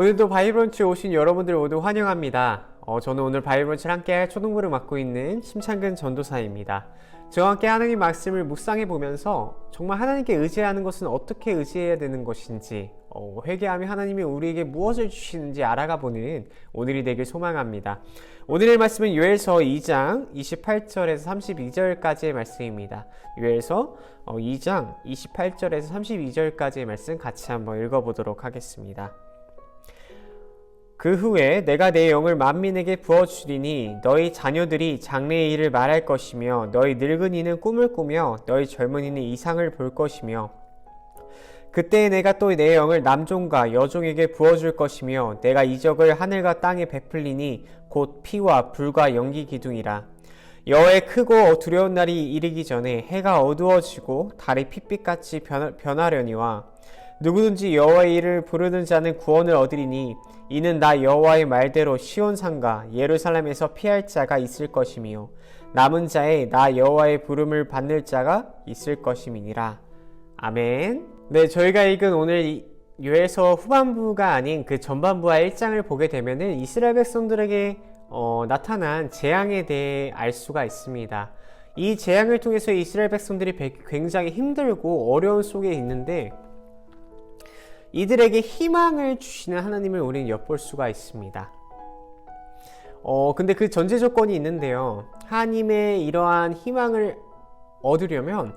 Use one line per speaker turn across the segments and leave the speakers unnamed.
오늘도 바이브런치 오신 여러분들 모두 환영합니다. 저는 오늘 바이브런치를 함께할 초등부를 맡고 있는 심창근 전도사입니다. 저와 함께 하나님 말씀을 묵상해 보면서 정말 하나님께 의지하는 것은 어떻게 의지해야 되는 것인지, 회개하며 하나님이 우리에게 무엇을 주시는지 알아가 보는 오늘이 되길 소망합니다. 오늘의 말씀은 요엘서 2장 28절에서 32절까지의 말씀입니다. 요엘서 2장 28절에서 32절까지의 말씀 같이 한번 읽어보도록 하겠습니다. 그 후에 내가 내 영을 만민에게 부어주리니 너희 자녀들이 장래의 일을 말할 것이며 너희 늙은이는 꿈을 꾸며 너희 젊은이는 이상을 볼 것이며 그때 내가 또 내 영을 남종과 여종에게 부어줄 것이며 내가 이적을 하늘과 땅에 베풀리니 곧 피와 불과 연기 기둥이라. 여호와의 크고 두려운 날이 이르기 전에 해가 어두워지고 달이 핏빛같이 변하려니와 누구든지 여호와의 이름을 부르는 자는 구원을 얻으리니 이는 나 여호와의 말대로 시온산과 예루살렘에서 피할 자가 있을 것이며 남은 자에 나 여호와의 부름을 받는 자가 있을 것임이니라. 아멘. 네, 저희가 읽은 오늘 요엘서 후반부가 아닌 그 전반부와 1장을 보게 되면은 이스라엘 백성들에게 나타난 재앙에 대해 알 수가 있습니다. 이 재앙을 통해서 이스라엘 백성들이 굉장히 힘들고 어려운 속에 있는데 이들에게 희망을 주시는 하나님을 우리는 엿볼 수가 있습니다. 근데 그 전제 조건이 있는데요. 하나님의 이러한 희망을 얻으려면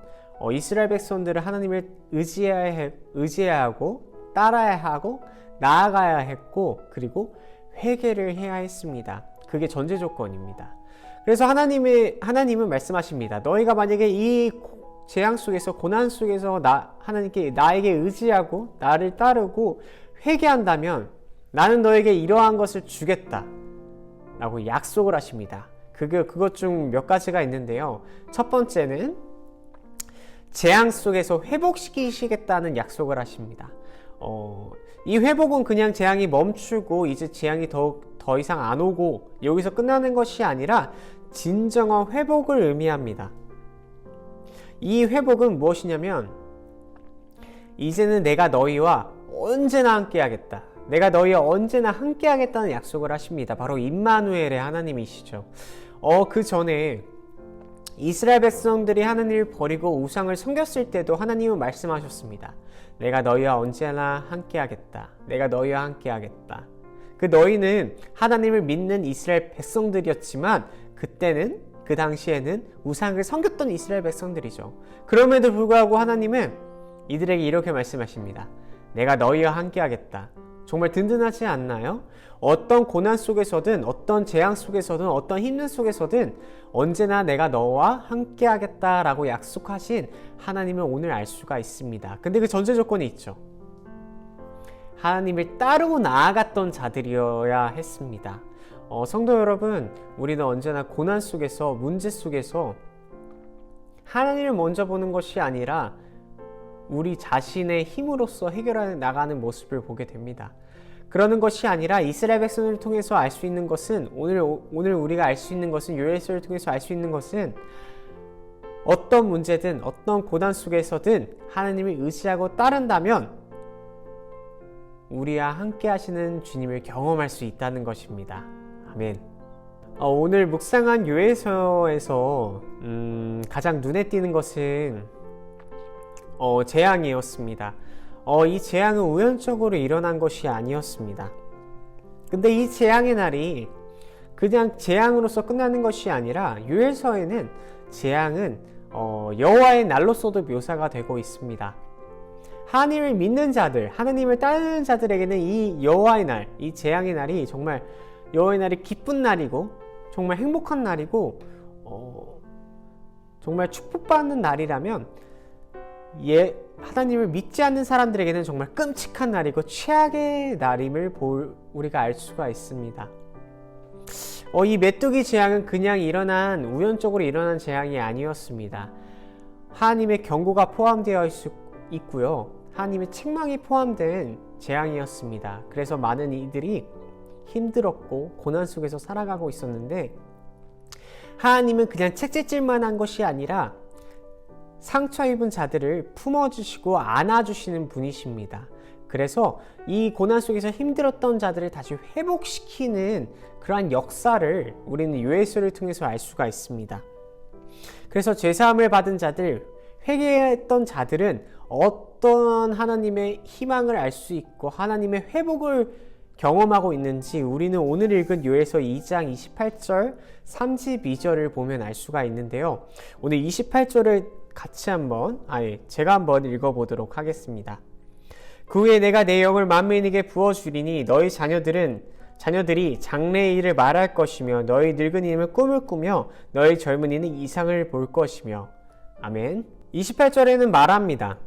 이스라엘 백성들은 하나님을 의지해야 하고 따라야 하고 나아가야 했고 그리고 회개를 해야 했습니다. 그게 전제 조건입니다. 그래서 하나님은 말씀하십니다. 너희가 만약에 이 재앙 속에서 고난 속에서 하나님께 나에게 의지하고 나를 따르고 회개한다면 나는 너에게 이러한 것을 주겠다 라고 약속을 하십니다. 그것 중 몇 가지가 있는데요. 첫 번째는 재앙 속에서 회복시키시겠다는 약속을 하십니다. 이 회복은 그냥 재앙이 멈추고 이제 재앙이 더 이상 안 오고 여기서 끝나는 것이 아니라 진정한 회복을 의미합니다. 이 회복은 무엇이냐면 이제는 내가 너희와 언제나 함께하겠다. 내가 너희와 언제나 함께하겠다는 약속을 하십니다. 바로 임마누엘의 하나님이시죠. 그 전에 이스라엘 백성들이 하나님을 버리고 우상을 섬겼을 때도 하나님은 말씀하셨습니다. 내가 너희와 언제나 함께하겠다. 내가 너희와 함께하겠다. 그 너희는 하나님을 믿는 이스라엘 백성들이었지만 그 당시에는 우상을 섬겼던 이스라엘 백성들이죠. 그럼에도 불구하고 하나님은 이들에게 이렇게 말씀하십니다. 내가 너희와 함께하겠다. 정말 든든하지 않나요? 어떤 고난 속에서든 어떤 재앙 속에서든 어떤 힘든 속에서든 언제나 내가 너와 함께하겠다라고 약속하신 하나님을 오늘 알 수가 있습니다. 근데 그 전제 조건이 있죠. 하나님을 따르고 나아갔던 자들이어야 했습니다. 성도 여러분, 우리는 언제나 고난 속에서 문제 속에서 하나님을 먼저 보는 것이 아니라 우리 자신의 힘으로써 해결해 나가는 모습을 보게 됩니다. 그러는 것이 아니라 이스라엘 백성을 통해서 알 수 있는 것은 오늘 우리가 알 수 있는 것은 요엘서를 통해서 알 수 있는 것은 어떤 문제든 어떤 고난 속에서든 하나님을 의지하고 따른다면 우리와 함께 하시는 주님을 경험할 수 있다는 것입니다. 아멘. 오늘 묵상한 요엘서에서 가장 눈에 띄는 것은 재앙이었습니다. 이 재앙은 우연적으로 일어난 것이 아니었습니다. 근데 이 재앙의 날이 그냥 재앙으로서 끝나는 것이 아니라 요엘서에는 재앙은 여호와의 날로서도 묘사가 되고 있습니다. 하나님을 믿는 자들, 하나님을 따르는 자들에게는 이 여호와의 날, 이 재앙의 날이 정말 여호와의 날이 기쁜 날이고 정말 행복한 날이고 정말 축복받는 날이라면 하나님을 믿지 않는 사람들에게는 정말 끔찍한 날이고 최악의 날임을 우리가 알 수가 있습니다. 이 메뚜기 재앙은 그냥 우연적으로 일어난 재앙이 아니었습니다. 하나님의 경고가 포함되어 있고요. 하나님의 책망이 포함된 재앙이었습니다. 그래서 많은 이들이 힘들었고 고난 속에서 살아가고 있었는데 하나님은 그냥 책찍질만 한 것이 아니라 상처 입은 자들을 품어주시고 안아주시는 분이십니다. 그래서 이 고난 속에서 힘들었던 자들을 다시 회복시키는 그러한 역사를 우리는 요엘서를 통해서 알 수가 있습니다. 그래서 죄사함을 받은 자들, 회개했던 자들은 어떤 하나님의 희망을 알 수 있고 하나님의 회복을 경험하고 있는지 우리는 오늘 읽은 요엘서 2장 28절, 32절을 보면 알 수가 있는데요. 오늘 28절을 같이 제가 한번 읽어보도록 하겠습니다. 그 후에 내가 내 영을 만민에게 부어주리니 너희 자녀들이 장래의 일을 말할 것이며 너희 늙은이는 꿈을 꾸며 너희 젊은이는 이상을 볼 것이며. 아멘. 28절에는 말합니다.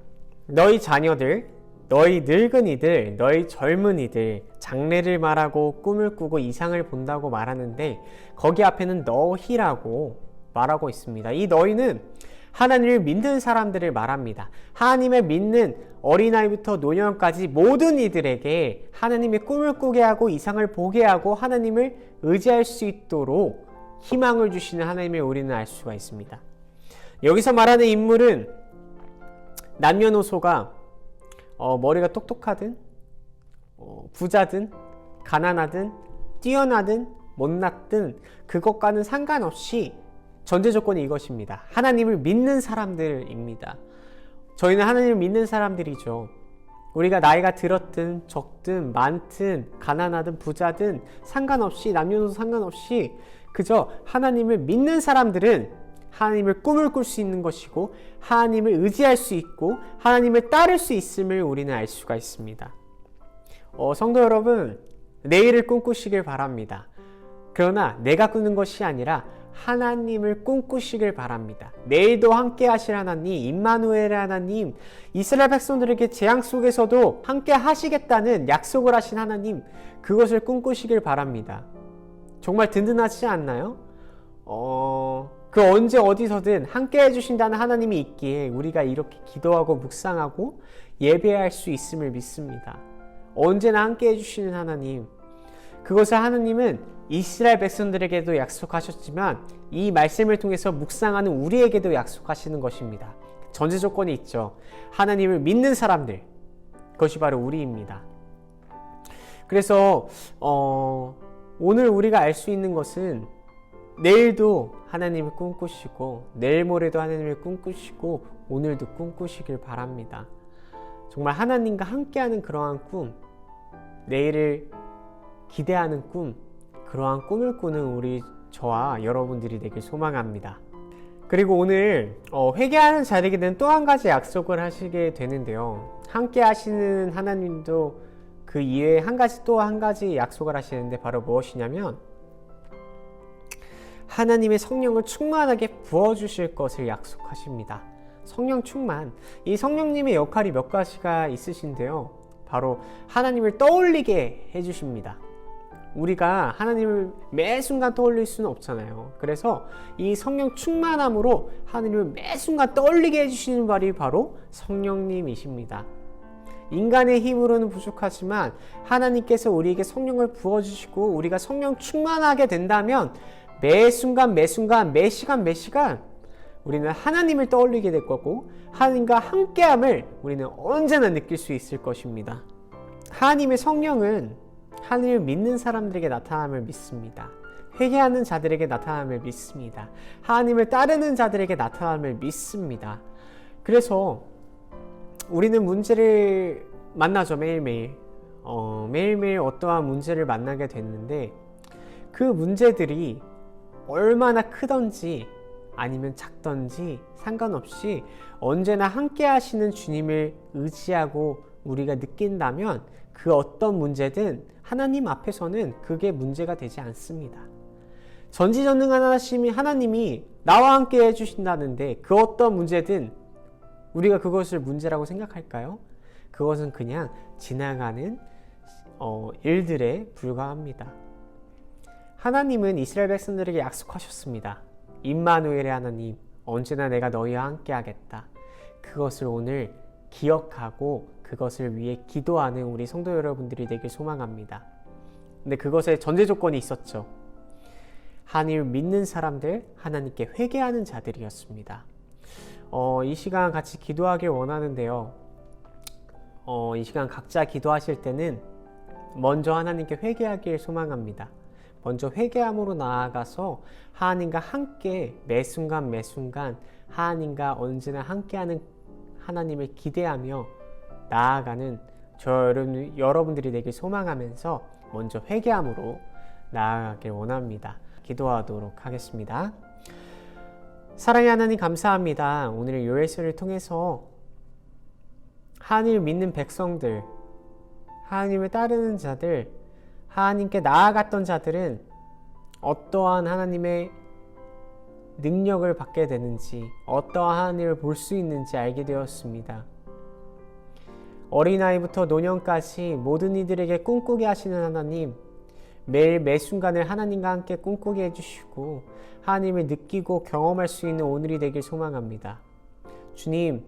너희 자녀들, 너희 늙은이들, 너희 젊은이들 장래를 말하고 꿈을 꾸고 이상을 본다고 말하는데 거기 앞에는 너희라고 말하고 있습니다. 이 너희는 하나님을 믿는 사람들을 말합니다. 하나님을 믿는 어린아이부터 노년까지 모든 이들에게 하나님의 꿈을 꾸게 하고 이상을 보게 하고 하나님을 의지할 수 있도록 희망을 주시는 하나님을 우리는 알 수가 있습니다. 여기서 말하는 인물은 남녀노소가 머리가 똑똑하든 부자든 가난하든 뛰어나든 못났든 그것과는 상관없이 전제 조건이 이것입니다. 하나님을 믿는 사람들입니다. 저희는 하나님을 믿는 사람들이죠. 우리가 나이가 들었든 적든 많든 가난하든 부자든 상관없이 남녀노소 상관없이 그저 하나님을 믿는 사람들은 하나님을 꿈을 꿀 수 있는 것이고 하나님을 의지할 수 있고 하나님을 따를 수 있음을 우리는 알 수가 있습니다. 성도 여러분, 내일을 꿈꾸시길 바랍니다. 그러나 내가 꾸는 것이 아니라 하나님을 꿈꾸시길 바랍니다. 내일도 함께 하실 하나님, 임마누엘의 하나님, 이스라엘 백성들에게 재앙 속에서도 함께 하시겠다는 약속을 하신 하나님, 그것을 꿈꾸시길 바랍니다. 정말 든든하지 않나요? 그 언제 어디서든 함께 해주신다는 하나님이 있기에 우리가 이렇게 기도하고 묵상하고 예배할 수 있음을 믿습니다. 언제나 함께 해주시는 하나님, 그것을 하나님은 이스라엘 백성들에게도 약속하셨지만 이 말씀을 통해서 묵상하는 우리에게도 약속하시는 것입니다. 전제 조건이 있죠. 하나님을 믿는 사람들, 그것이 바로 우리입니다. 그래서 오늘 우리가 알 수 있는 것은 내일도 하나님을 꿈꾸시고 내일 모레도 하나님을 꿈꾸시고 오늘도 꿈꾸시길 바랍니다. 정말 하나님과 함께하는 그러한 꿈, 내일을 기대하는 꿈, 그러한 꿈을 꾸는 저와 여러분들이 되길 소망합니다. 그리고 오늘 회개하는 자에게는 또 한 가지 약속을 하시게 되는데요. 함께 하시는 하나님도 그 이외에 또 한 가지 약속을 하시는데 바로 무엇이냐면 하나님의 성령을 충만하게 부어주실 것을 약속하십니다. 성령 충만. 이 성령님의 역할이 몇 가지가 있으신데요. 바로 하나님을 떠올리게 해주십니다. 우리가 하나님을 매 순간 떠올릴 수는 없잖아요. 그래서 이 성령 충만함으로 하나님을 매 순간 떠올리게 해주시는 분이 바로 성령님이십니다. 인간의 힘으로는 부족하지만 하나님께서 우리에게 성령을 부어주시고 우리가 성령 충만하게 된다면 매 순간 매 시간 우리는 하나님을 떠올리게 될 거고 하나님과 함께함을 우리는 언제나 느낄 수 있을 것입니다. 하나님의 성령은 하나님을 믿는 사람들에게 나타남을 믿습니다. 회개하는 자들에게 나타남을 믿습니다. 하나님을 따르는 자들에게 나타남을 믿습니다. 그래서 우리는 문제를 만나죠. 매일매일 어떠한 문제를 만나게 됐는데 그 문제들이 얼마나 크던지 아니면 작던지 상관없이 언제나 함께 하시는 주님을 의지하고 우리가 느낀다면 그 어떤 문제든 하나님 앞에서는 그게 문제가 되지 않습니다. 전지전능한 하나님이 나와 함께 해주신다는데 그 어떤 문제든 우리가 그것을 문제라고 생각할까요? 그것은 그냥 지나가는 일들에 불과합니다. 하나님은 이스라엘 백성들에게 약속하셨습니다. 임마누엘의 하나님, 언제나 내가 너희와 함께 하겠다. 그것을 오늘 기억하고 그것을 위해 기도하는 우리 성도 여러분들이 되길 소망합니다. 근데 그것에 전제 조건이 있었죠. 하나님을 믿는 사람들, 하나님께 회개하는 자들이었습니다. 이 시간 같이 기도하길 원하는데요. 이 시간 각자 기도하실 때는 먼저 하나님께 회개하길 소망합니다. 먼저 회개함으로 나아가서 하나님과 함께 매 순간 매 순간 하나님과 언제나 함께하는 하나님을 기대하며 나아가는 여러분들이 되길 소망하면서 먼저 회개함으로 나아가길 원합니다. 기도하도록 하겠습니다. 사랑의 하나님 감사합니다. 오늘 요엘서를 통해서 하나님을 믿는 백성들, 하나님을 따르는 자들, 하나님께 나아갔던 자들은 어떠한 하나님의 능력을 받게 되는지, 어떠한 하나님을 볼 수 있는지 알게 되었습니다. 어린아이부터 노년까지 모든 이들에게 꿈꾸게 하시는 하나님, 매일 매 순간을 하나님과 함께 꿈꾸게 해주시고 하나님을 느끼고 경험할 수 있는 오늘이 되길 소망합니다. 주님,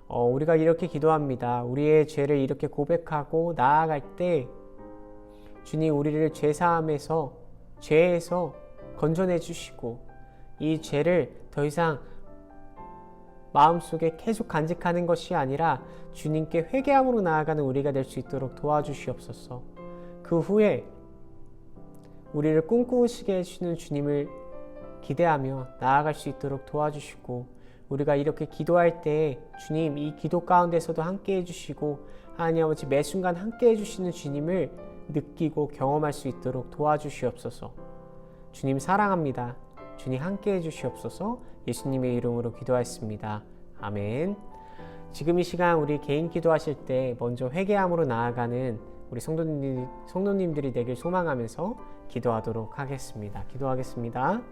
우리가 이렇게 기도합니다. 우리의 죄를 이렇게 고백하고 나아갈 때 주님, 우리를 죄사함에서 죄에서 건져내 주시고 이 죄를 더 이상 마음속에 계속 간직하는 것이 아니라 주님께 회개함으로 나아가는 우리가 될 수 있도록 도와주시옵소서. 그 후에 우리를 꿈꾸시게 해주시는 주님을 기대하며 나아갈 수 있도록 도와주시고, 우리가 이렇게 기도할 때 주님, 이 기도 가운데서도 함께 해주시고 하나님 아버지 매 순간 함께 해주시는 주님을 느끼고 경험할 수 있도록 도와주시옵소서. 주님 사랑합니다. 주님 함께 해주시옵소서. 예수님의 이름으로 기도하였습니다. 아멘. 지금 이 시간 우리 개인 기도하실 때 먼저 회개함으로 나아가는 우리 성도님들이 되길 소망하면서 기도하도록 하겠습니다. 기도하겠습니다.